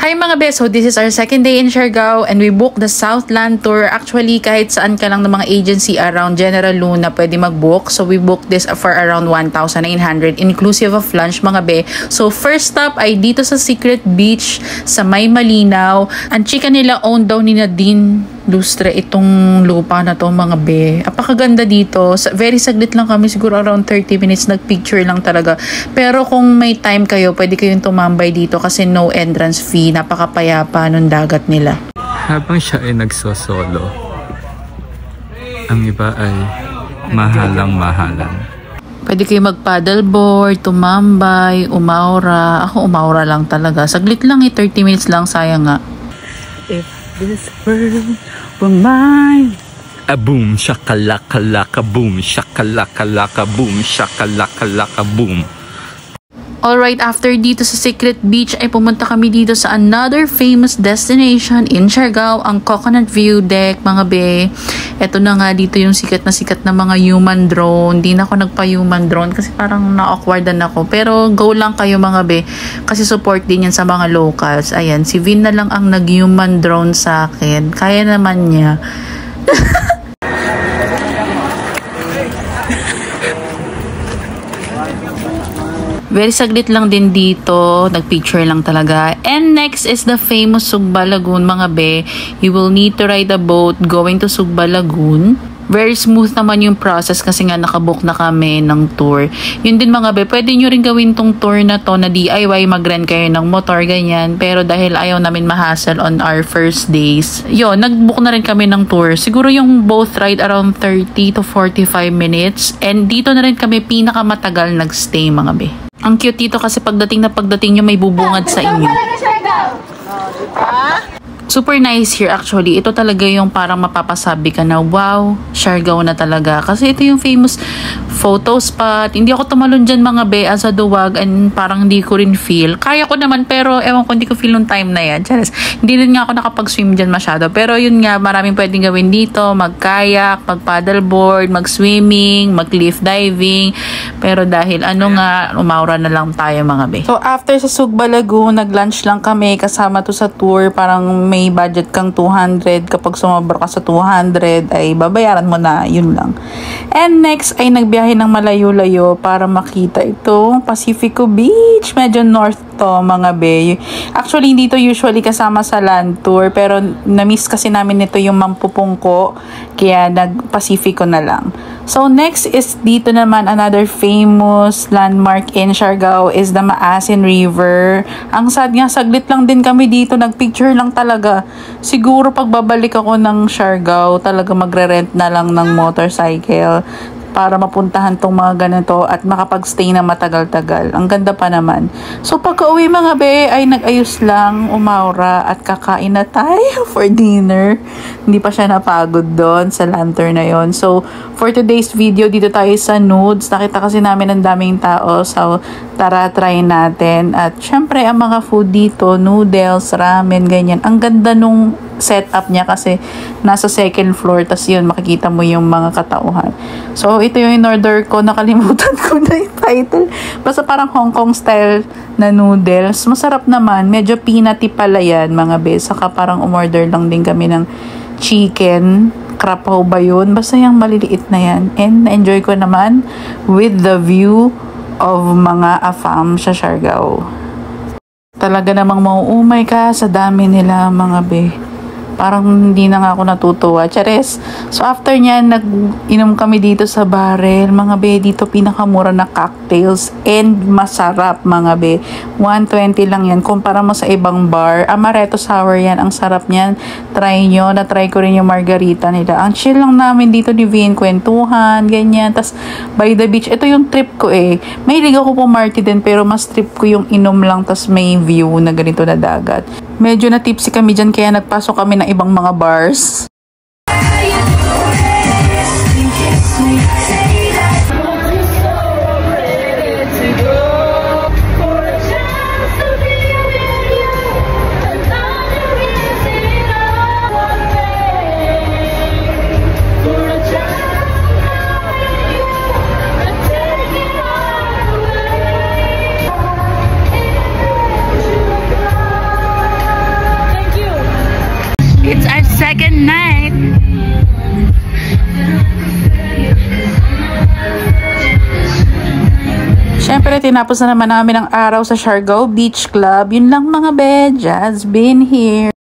Hi mga beso, this is our second day in Siargao and we booked the Southland Tour. Actually, kahit saan ka lang ng mga agency around General Luna pwede mag-book. So we booked this for around 1,900 inclusive of lunch mga be. So first stop ay dito sa Secret Beach sa May Malinaw. Ang chika nila owned daw ni Nadine Lustre itong lupa na to mga be. Apakaganda dito. Very saglit lang kami, siguro around 30 minutes nagpicture lang talaga. Pero kung may time kayo, pwede kayong tumambay dito kasi no entrance fee. Napakapayapa nung dagat nila. Habang siya ay nagsosolo, ang iba ay mahalang-mahalan. Pwede kayo mag-paddleboard, tumambay, umaura. Ako umaura lang talaga. Saglit lang 30 minutes lang, sayang nga. If this world were mine. A boom, shakalaka-laka, boom, shakalaka-laka, boom, shakalaka-laka, boom. Alright, after dito sa Secret Beach ay pumunta kami dito sa another famous destination in Siargao, ang Coconut View Deck mga be. Eto na nga dito yung sikat na mga human drone. Hindi na ako nagpa-human drone kasi parang na-awkwardan ako. Pero go lang kayo mga be kasi support din yan sa mga locals. Ayan, si Vin na lang ang nag-human drone sa akin. Kaya naman niya. Very saglit lang din dito, nagpicture lang talaga. And next is the famous Sugba Lagoon mga be. You will need to ride a boat going to Sugba Lagoon. Very smooth naman yung process kasi nga nakabook na kami ng tour. Yun din mga be, pwede nyo rin gawin tong tour na to na DIY, mag-rent kayo ng motor, ganyan. Pero dahil ayaw namin ma-hassle on our first days, yun, nag-book na rin kami ng tour. Siguro yung both ride around 30 to 45 minutes. And dito na rin kami pinakamatagal nag-stay mga be. Ang cute dito kasi pagdating nyo may bubungad sa inyo. Super nice here actually. Ito talaga yung parang mapapasabi ka na wow, Siargao na talaga. Kasi ito yung famous photo spot. Hindi ako tumalon dyan mga be as a duwag and parang hindi ko rin feel. Kaya ko naman pero ewan ko hindi ko feel nung time na yan. Charis. Hindi rin nga ako nakapag-swim dyan masyado. Pero yun nga, maraming pwedeng gawin dito. Mag-kayak, mag-paddleboard, mag-swimming, mag-cliff diving. Pero dahil umaura na lang tayo mga be. So after sa Sugba Lagoon, nag-lunch lang kami kasama to sa tour. Parang may budget kang 200. Kapag sumabra ka sa 200 ay babayaran mo na, yun lang. And next ay nagbiyahe ng malayo-layo para makita itong Pacifico Beach. Medyo north to mga be. Actually hindi to usually kasama sa land tour pero na-miss kasi namin nito yung Mampupungko kaya nag-Pacifico na lang. So next is dito naman another famous landmark in Siargao is the Maasin River. Ang sad nga, saglit lang din kami dito, nagpicture lang talaga. Siguro pag babalik ako ng Siargao, talaga magre-rent na lang ng motorcycle para mapuntahan tong mga ganito at makapag-stay na matagal-tagal. Ang ganda pa naman. So pagka-uwi mga be ay nag-ayos lang, umaura at kakain na tayo for dinner. Hindi pa siya napagod doon sa lantern na yon. So for today's video, dito tayo sa Nudes. Nakita kasi namin ang daming tao. So tara, try natin. At syempre ang mga food dito, noodles, ramen, ganyan. Ang ganda nung setup niya kasi nasa second floor tas yun makikita mo yung mga katauhan. So ito yung in-order ko, nakalimutan ko na yung title, basta parang Hong Kong style na noodles. Masarap naman, medyo peanutty pala yan mga be. Saka parang umorder lang din kami ng chicken krapaw ba yun, basta yung maliliit na yan. And enjoy ko naman with the view of mga afam sa Siargao. Talaga namang mauumay ka sa dami nila mga be. Parang hindi na nga ako natutuwa. Chares. So after nyan, nag-inom kami dito sa Barrel. Mga be, dito pinakamura na cocktails. And masarap mga be. 120 lang yan. Kumpara mo sa ibang bar. Amaretto sour yan. Ang sarap niyan. Try nyo. Na-try ko rin yung margarita nila. Ang chill lang namin dito ni Vin. Kwentuhan. Ganyan. Tas by the beach. Ito yung trip ko eh. May ligaw ko po party din. Pero mas trip ko yung inom lang. Tas may view na ganito na dagat. Medyo na tipsy kami dyan kaya nagpasok kami ng ibang mga bars. night. Siyempre, tinapos na naman namin ang araw sa Siargao Beach Club. Yun lang mga be, just been here.